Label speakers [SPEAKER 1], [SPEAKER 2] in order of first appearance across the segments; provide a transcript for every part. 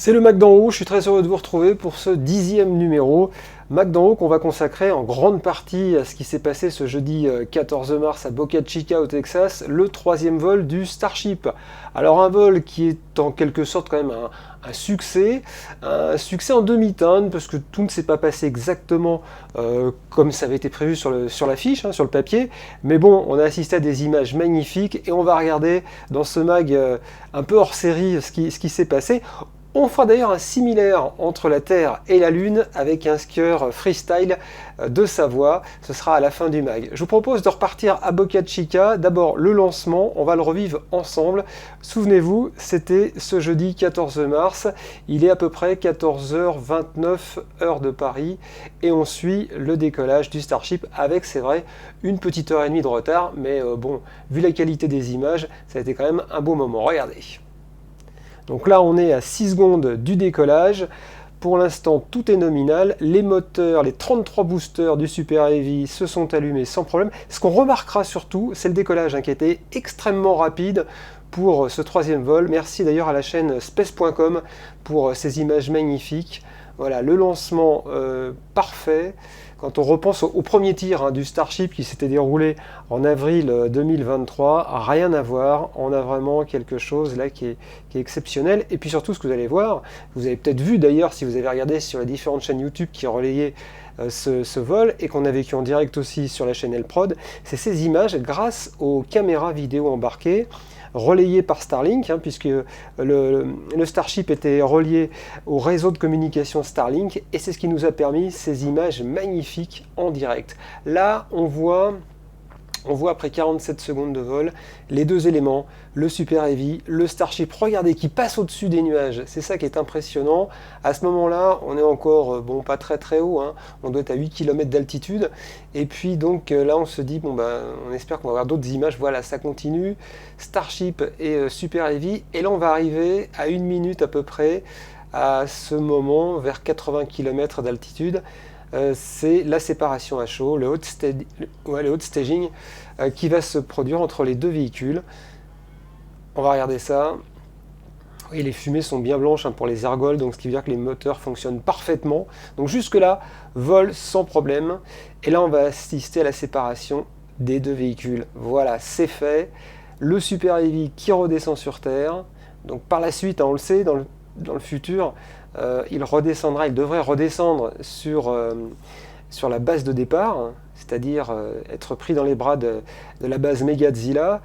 [SPEAKER 1] C'est le Mac d'en haut, je suis très heureux de vous retrouver pour ce 10e numéro. Mac d'en haut qu'on va consacrer en grande partie à ce qui s'est passé ce jeudi 14 mars à Boca Chica au Texas, le 3e vol du Starship. Alors un vol qui est en quelque sorte quand même un succès en demi-teinte parce que tout ne s'est pas passé exactement comme ça avait été prévu sur l'affiche, sur le papier. Mais bon, on a assisté à des images magnifiques et on va regarder dans ce mag un peu hors série ce qui s'est passé. On fera d'ailleurs un similaire entre la Terre et la Lune avec un skieur freestyle de Savoie. Ce sera à la fin du mag. Je vous propose de repartir à Boca Chica. D'abord le lancement, on va le revivre ensemble. Souvenez-vous, c'était ce jeudi 14 mars. Il est à peu près 14h29 heure de Paris et on suit le décollage du Starship avec, c'est vrai, une petite heure et demie de retard. Mais bon, vu la qualité des images, ça a été quand même un beau moment. Regardez. Donc là, on est à 6 secondes du décollage. Pour l'instant, tout est nominal. Les moteurs, les 33 boosters du Super Heavy se sont allumés sans problème. Ce qu'on remarquera surtout, c'est le décollage qui a été extrêmement rapide pour ce 3e vol. Merci d'ailleurs à la chaîne space.com pour ces images magnifiques. Voilà, le lancement parfait. Quand on repense au premier tir du Starship qui s'était déroulé en avril 2023, rien à voir. On a vraiment quelque chose là qui est exceptionnel. Et puis surtout, ce que vous allez voir, vous avez peut-être vu d'ailleurs si vous avez regardé sur les différentes chaînes YouTube qui relayaient ce vol et qu'on a vécu en direct aussi sur la chaîne L-Prod, c'est ces images grâce aux caméras vidéo embarquées relayé par Starlink, puisque le Starship était relié au réseau de communication Starlink, et c'est ce qui nous a permis ces images magnifiques en direct. Là, on voit après 47 secondes de vol, les deux éléments, le Super Heavy, le Starship, regardez, qui passe au-dessus des nuages. C'est ça qui est impressionnant. À ce moment-là, on est encore, pas très très haut, on doit être à 8 km d'altitude. Et puis donc là, on se dit, on espère qu'on va avoir d'autres images. Voilà, ça continue. Starship et Super Heavy. Et là, on va arriver à 1 minute à peu près, à ce moment, vers 80 km d'altitude. C'est la séparation à chaud, le hot staging qui va se produire entre les deux véhicules. On va regarder ça. Oui, les fumées sont bien blanches pour les ergols, donc ce qui veut dire que les moteurs fonctionnent parfaitement. Donc jusque-là, vol sans problème. Et là, on va assister à la séparation des deux véhicules. Voilà, c'est fait. Le Super Heavy qui redescend sur Terre. Donc par la suite, on le sait, dans le futur, il devrait redescendre sur la base de départ, c'est-à-dire être pris dans les bras de la base Megazilla.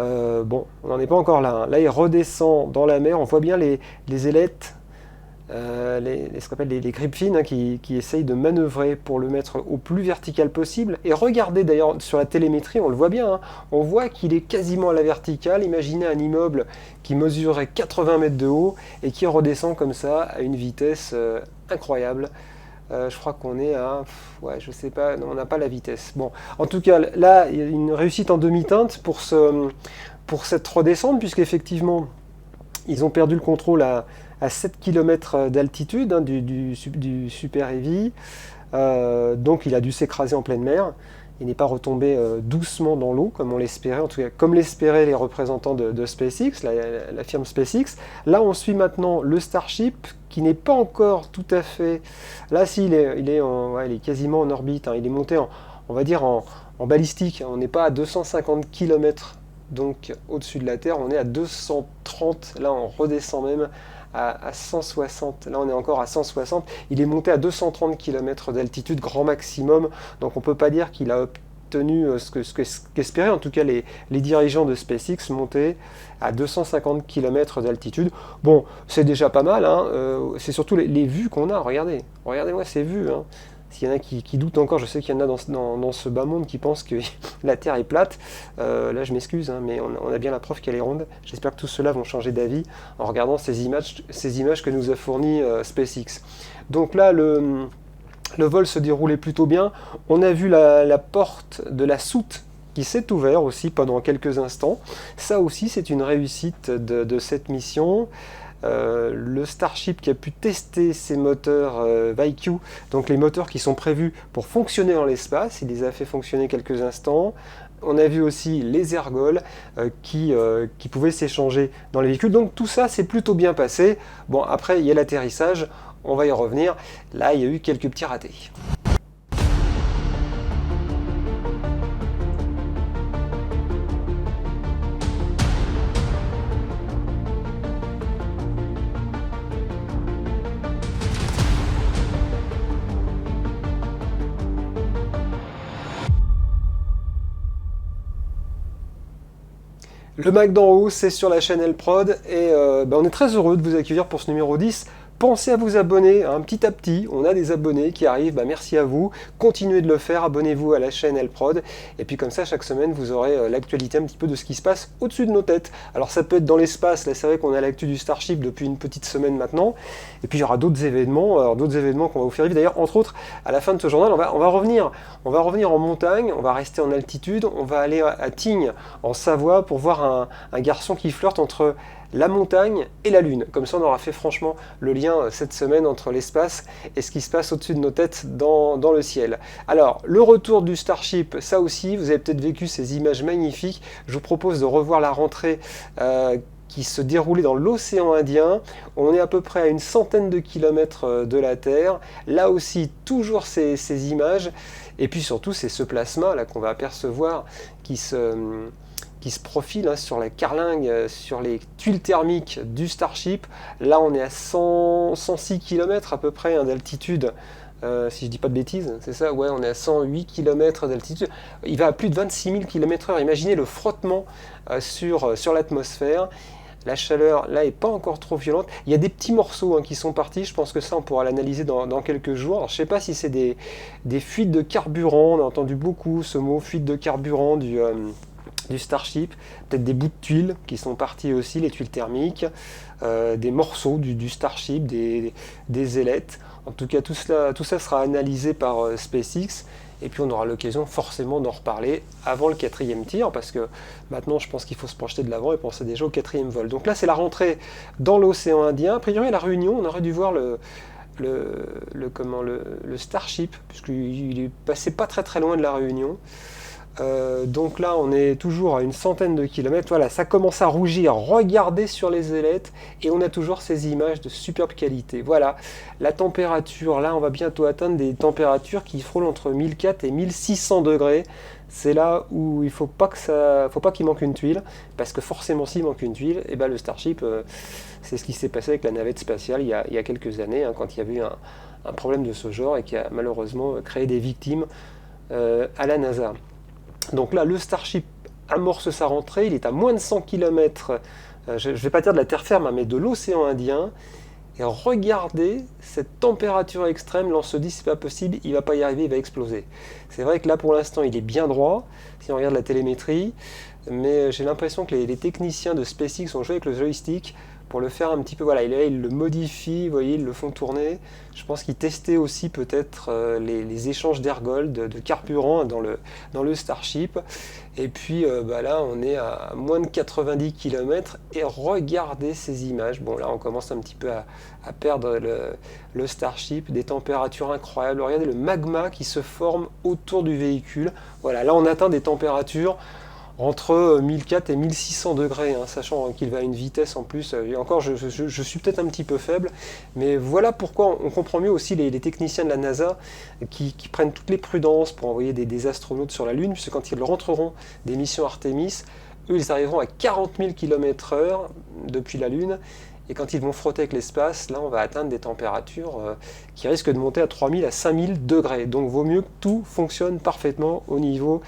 [SPEAKER 1] On n'en est pas encore là. Là, il redescend dans la mer. On voit bien les ailettes, ce qu'on appelle les grippes fines, qui essayent de manœuvrer pour le mettre au plus vertical possible. Et regardez d'ailleurs sur la télémétrie, on le voit bien, on voit qu'il est quasiment à la verticale. Imaginez un immeuble qui mesurerait 80 mètres de haut et qui redescend comme ça à une vitesse incroyable. Je crois qu'on est à... je sais pas, non, on n'a pas la vitesse. Bon, en tout cas, là, il y a une réussite en demi-teinte pour cette redescente, puisqu'effectivement, ils ont perdu le contrôle à 7 km d'altitude du Super Heavy. Donc il a dû s'écraser en pleine mer. Il n'est pas retombé doucement dans l'eau comme on l'espérait, en tout cas comme l'espéraient les représentants de SpaceX, la firme SpaceX. Là on suit maintenant le Starship qui n'est pas encore tout à fait... Là si, il est quasiment en orbite, il est monté on va dire en balistique. On n'est pas à 250 km donc au-dessus de la Terre, on est à 230, là on redescend même à 160, là on est encore à 160, il est monté à 230 km d'altitude, grand maximum, donc on ne peut pas dire qu'il a obtenu ce qu'espéraient en tout cas les dirigeants de SpaceX, monter à 250 km d'altitude. Bon, c'est déjà pas mal, c'est surtout les vues qu'on a, regardez-moi ces vues, S'il y en a qui doutent encore, je sais qu'il y en a dans ce bas monde qui pensent que la Terre est plate. Là, je m'excuse, mais on a bien la preuve qu'elle est ronde. J'espère que tous ceux-là vont changer d'avis en regardant ces images que nous a fournies SpaceX. Donc là, le vol se déroulait plutôt bien. On a vu la porte de la soute qui s'est ouverte aussi pendant quelques instants. Ça aussi, c'est une réussite de cette mission. Le Starship qui a pu tester ses moteurs VIQ, donc les moteurs qui sont prévus pour fonctionner dans l'espace, il les a fait fonctionner quelques instants. On a vu aussi les ergols qui pouvaient s'échanger dans les véhicules. Donc tout ça s'est plutôt bien passé. Bon, après, il y a l'atterrissage, on va y revenir. Là, il y a eu quelques petits ratés. Le Mac d'en haut, c'est sur la chaîne L-Prod et on est très heureux de vous accueillir pour ce numéro 10. Pensez à vous abonner, hein, petit à petit, on a des abonnés qui arrivent, merci à vous, continuez de le faire, abonnez-vous à la chaîne L-Prod, et puis comme ça chaque semaine vous aurez l'actualité un petit peu de ce qui se passe au-dessus de nos têtes. Alors ça peut être dans l'espace, là c'est vrai qu'on a l'actu du Starship depuis une petite semaine maintenant, et puis il y aura d'autres événements qu'on va vous faire vivre. D'ailleurs, entre autres, à la fin de ce journal, on va revenir en montagne, on va rester en altitude, on va aller à Tignes, en Savoie, pour voir un garçon qui flirte entre la montagne et la Lune. Comme ça, on aura fait franchement le lien cette semaine entre l'espace et ce qui se passe au-dessus de nos têtes dans le ciel. Alors, le retour du Starship, ça aussi, vous avez peut-être vécu ces images magnifiques. Je vous propose de revoir la rentrée qui se déroulait dans l'océan Indien. On est à peu près à une centaine de kilomètres de la Terre. Là aussi, toujours ces images. Et puis surtout, c'est ce plasma là qu'on va apercevoir qui se profile sur la carlingue, sur les tuiles thermiques du Starship. Là, on est à 106 km à peu près d'altitude. Si je dis pas de bêtises, c'est ça, ouais, on est à 108 km d'altitude. Il va à plus de 26 000 km/h. Imaginez le frottement sur l'atmosphère. La chaleur, là, n'est pas encore trop violente. Il y a des petits morceaux qui sont partis. Je pense que ça, on pourra l'analyser dans quelques jours. Alors, je ne sais pas si c'est des fuites de carburant. On a entendu beaucoup ce mot, fuite de carburant du Starship. Peut-être des bouts de tuiles qui sont partis aussi, les tuiles thermiques. Des morceaux du Starship, des ailettes. En tout cas, tout ça sera analysé par SpaceX. Et puis on aura l'occasion forcément d'en reparler avant le 4e tir, parce que maintenant je pense qu'il faut se projeter de l'avant et penser déjà au 4e vol. Donc là c'est la rentrée dans l'océan Indien. A priori à la Réunion, on aurait dû voir le Starship, puisqu'il est passé pas très loin de la Réunion. Donc là on est toujours à une centaine de kilomètres. Voilà, ça commence à rougir, regardez sur les ailettes et on a toujours ces images de superbe qualité. Voilà, la température, là on va bientôt atteindre des températures qui frôlent entre 1400 et 1600 degrés. C'est là où il faut pas qu'il manque une tuile, parce que forcément s'il manque une tuile, et le Starship, c'est ce qui s'est passé avec la navette spatiale il y a quelques années, quand il y avait eu un problème de ce genre et qui a malheureusement créé des victimes à la NASA. Donc là, le Starship amorce sa rentrée, il est à moins de 100 km, je ne vais pas dire de la terre ferme, mais de l'océan Indien. Et regardez cette température extrême, là on se dit c'est pas possible, il va pas y arriver, il va exploser. C'est vrai que là pour l'instant il est bien droit, si on regarde la télémétrie, mais j'ai l'impression que les techniciens de SpaceX ont joué avec le joystick pour le faire un petit peu, voilà, ils le modifient, vous voyez, ils le font tourner. Je pense qu'ils testaient aussi peut-être les échanges d'ergols, de carburant dans le Starship. Et puis là, on est à moins de 90 km et regardez ces images. Bon, là, on commence un petit peu à perdre le Starship, des températures incroyables. Regardez le magma qui se forme autour du véhicule. Voilà, là, on atteint des températures entre 1400 et 1600 degrés, sachant qu'il va à une vitesse en plus. Et encore, je suis peut-être un petit peu faible, mais voilà pourquoi on comprend mieux aussi les techniciens de la NASA qui prennent toutes les prudences pour envoyer des astronautes sur la Lune, puisque quand ils rentreront des missions Artemis, eux, ils arriveront à 40 000 km/h depuis la Lune. Et quand ils vont frotter avec l'espace, là, on va atteindre des températures qui risquent de monter à 3000 à 5000 degrés. Donc, vaut mieux que tout fonctionne parfaitement au niveau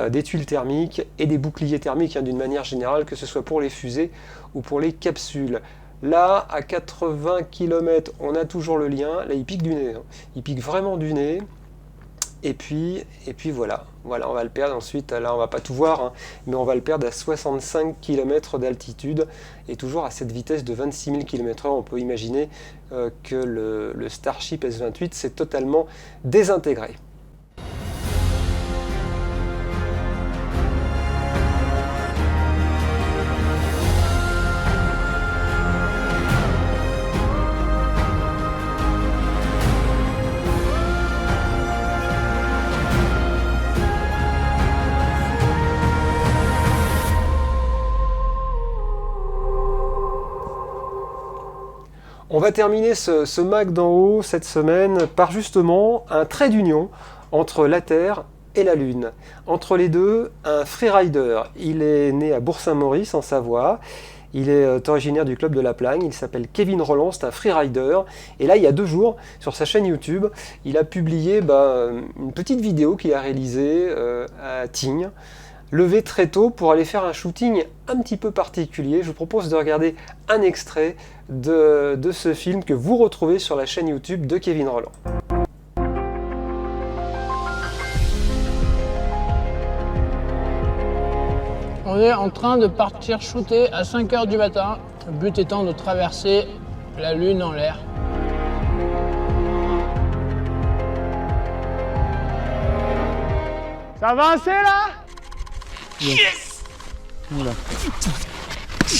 [SPEAKER 1] des tuiles thermiques et des boucliers thermiques d'une manière générale, que ce soit pour les fusées ou pour les capsules. Là, à 80 km, on a toujours le lien. Là, il pique du nez. Il pique vraiment du nez. Et puis voilà, on va le perdre ensuite. Là, on va pas tout voir, mais on va le perdre à 65 km d'altitude. Et toujours à cette vitesse de 26 000 km/h, on peut imaginer que le Starship S-28 s'est totalement désintégré. On va terminer ce Mac d'en haut cette semaine par justement un trait d'union entre la Terre et la Lune. Entre les deux, un freerider. Il est né à Bourg-Saint-Maurice en Savoie. Il est originaire du club de la Plagne, il s'appelle Kevin Rolland, c'est un freerider. Et là, il y a 2 jours, sur sa chaîne YouTube, il a publié une petite vidéo qu'il a réalisée à Tignes, levé très tôt pour aller faire un shooting un petit peu particulier. Je vous propose de regarder un extrait de ce film que vous retrouvez sur la chaîne YouTube de Kevin Rolland.
[SPEAKER 2] On est en train de partir shooter à 5 h du matin, le but étant de traverser la Lune en l'air. Ça va assez là? Yes! Oula.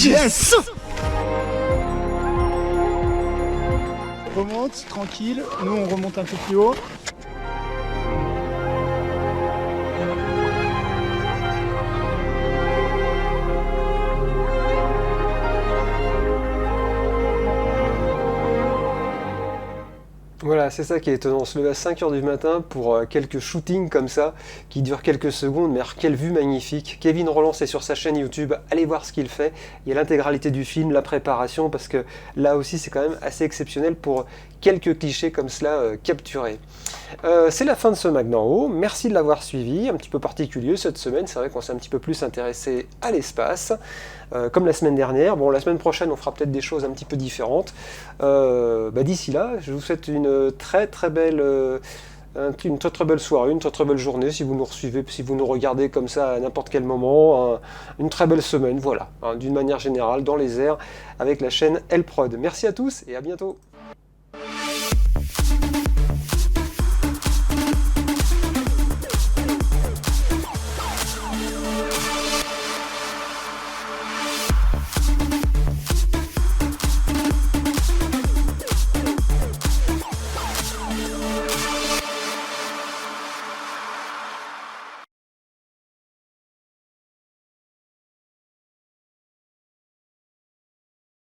[SPEAKER 2] Yes!
[SPEAKER 3] On remonte, tranquille, nous on remonte un peu plus haut.
[SPEAKER 1] Voilà, c'est ça qui est étonnant. On se lève à 5 h du matin pour quelques shootings comme ça, qui durent quelques secondes, mais alors, quelle vue magnifique. Kevin Rolland, c'est sur sa chaîne YouTube, allez voir ce qu'il fait. Il y a l'intégralité du film, la préparation, parce que là aussi c'est quand même assez exceptionnel pour quelques clichés comme cela capturés. C'est la fin de ce Mac d'en haut, merci de l'avoir suivi, un petit peu particulier cette semaine, c'est vrai qu'on s'est un petit peu plus intéressé à l'espace, comme la semaine dernière. Bon, la semaine prochaine on fera peut-être des choses un petit peu différentes. D'ici là, je vous souhaite une très très belle soirée, une très très belle journée si vous nous suivez, si vous nous regardez comme ça à n'importe quel moment, une très belle semaine, voilà, d'une manière générale, dans les airs, avec la chaîne L-Prod. Merci à tous et à bientôt.